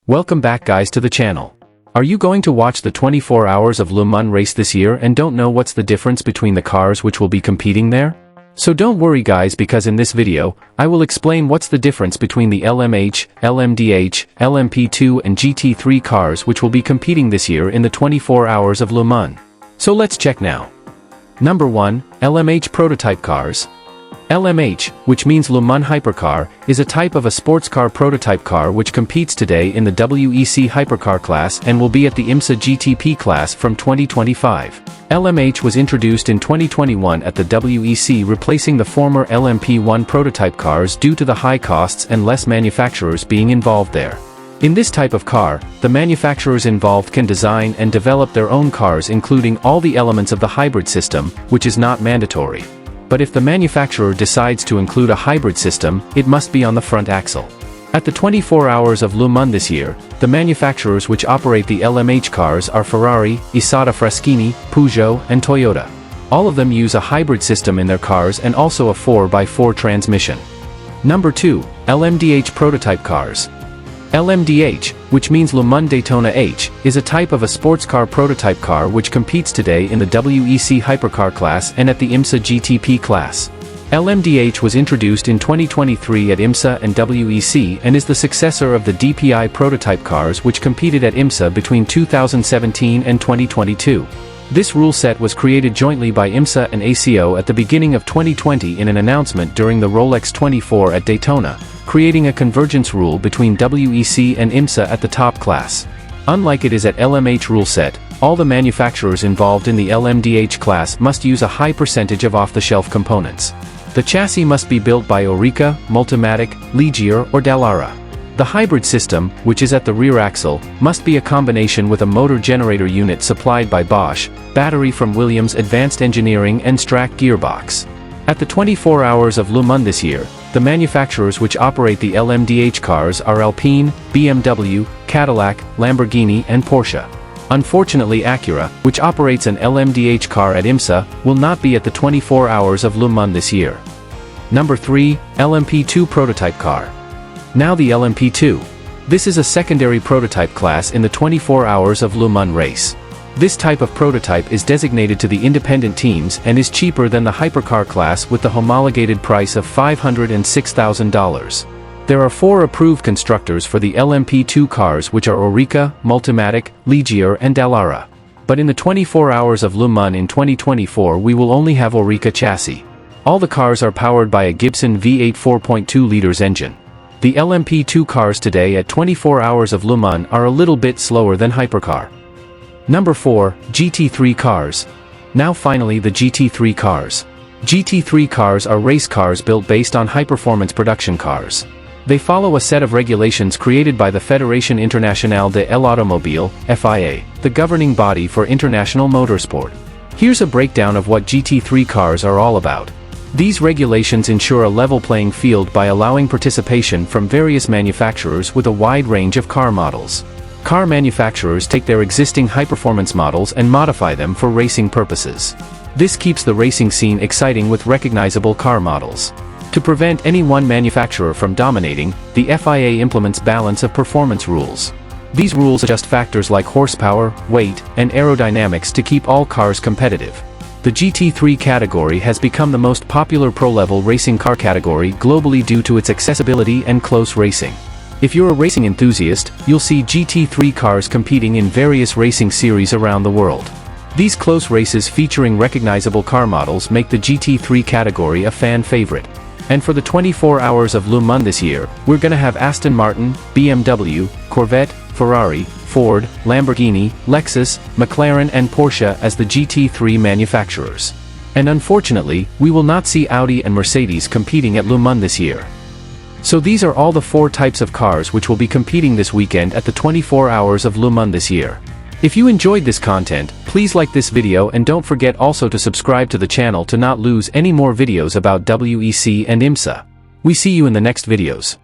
Welcome back guys to the channel. Are you going to watch the 24 hours of Le Mans race this year and don't know what's the difference between the cars which will be competing there? So don't worry guys, because in this video, I will explain what's the difference between the LMH, LMDh, LMP2 and GT3 cars which will be competing this year in the 24 hours of Le Mans. So let's check now. Number 1, LMH prototype cars. LMH, which means Le Mans Hypercar, is a type of a sports car prototype car which competes today in the WEC Hypercar class and will be at the IMSA GTP class from 2025. LMH was introduced in 2021 at the WEC, replacing the former LMP1 prototype cars due to the high costs and less manufacturers being involved there. In this type of car, the manufacturers involved can design and develop their own cars, including all the elements of the hybrid system, which is not mandatory. But if the manufacturer decides to include a hybrid system, it must be on the front axle. At the 24 hours of Le Mans this year, the manufacturers which operate the LMH cars are Ferrari, Isotta Fraschini, Peugeot, and Toyota. All of them use a hybrid system in their cars and also a 4x4 transmission. Number 2, LMDh prototype cars. LMDh, which means Le Mans Daytona H, is a type of a sports car prototype car which competes today in the WEC Hypercar class and at the IMSA GTP class. LMDh was introduced in 2023 at IMSA and WEC and is the successor of the DPI prototype cars which competed at IMSA between 2017 and 2022. This rule set was created jointly by IMSA and ACO at the beginning of 2020 in an announcement during the Rolex 24 at Daytona, creating a convergence rule between WEC and IMSA at the top class. Unlike it is at LMH rule set, all the manufacturers involved in the LMDh class must use a high percentage of off-the-shelf components. The chassis must be built by Oreca, Multimatic, Ligier or Dallara. The hybrid system, which is at the rear axle, must be a combination with a motor generator unit supplied by Bosch, battery from Williams Advanced Engineering and Strack gearbox. At the 24 hours of Le Mans this year, the manufacturers which operate the LMDh cars are Alpine, BMW, Cadillac, Lamborghini and Porsche. Unfortunately, Acura, which operates an LMDh car at IMSA, will not be at the 24 hours of Le Mans this year. Number 3, LMP2 prototype car. Now the LMP2. This is a secondary prototype class in the 24 hours of Le Mans race. This type of prototype is designated to the independent teams and is cheaper than the hypercar class with the homologated price of $506,000. There are 4 approved constructors for the LMP2 cars, which are Oreca, Multimatic, Ligier and Dallara. But in the 24 hours of Le Mans in 2024 we will only have Oreca chassis. All the cars are powered by a Gibson V8 4.2 liters engine. The LMP2 cars today at 24 hours of Le Mans are a little bit slower than hypercar. Number 4, GT3 cars. Now finally the GT3 cars. GT3 cars are race cars built based on high-performance production cars. They follow a set of regulations created by the Fédération Internationale de l'Automobile, FIA, the governing body for international motorsport. Here's a breakdown of what GT3 cars are all about. These regulations ensure a level playing field by allowing participation from various manufacturers with a wide range of car models. Car manufacturers take their existing high-performance models and modify them for racing purposes. This keeps the racing scene exciting with recognizable car models. To prevent any one manufacturer from dominating, the FIA implements balance of performance rules. These rules adjust factors like horsepower, weight, and aerodynamics to keep all cars competitive. The GT3 category has become the most popular pro-level racing car category globally due to its accessibility and close racing. If you're a racing enthusiast, you'll see GT3 cars competing in various racing series around the world. These close races featuring recognizable car models make the GT3 category a fan favorite. And for the 24 hours of Le Mans this year, we're gonna have Aston Martin, BMW, Corvette, Ferrari, Ford, Lamborghini, Lexus, McLaren and Porsche as the GT3 manufacturers. And unfortunately, we will not see Audi and Mercedes competing at Le Mans this year. So these are all the 4 types of cars which will be competing this weekend at the 24 hours of Le Mans this year. If you enjoyed this content, please like this video and don't forget also to subscribe to the channel to not lose any more videos about WEC and IMSA. We see you in the next videos.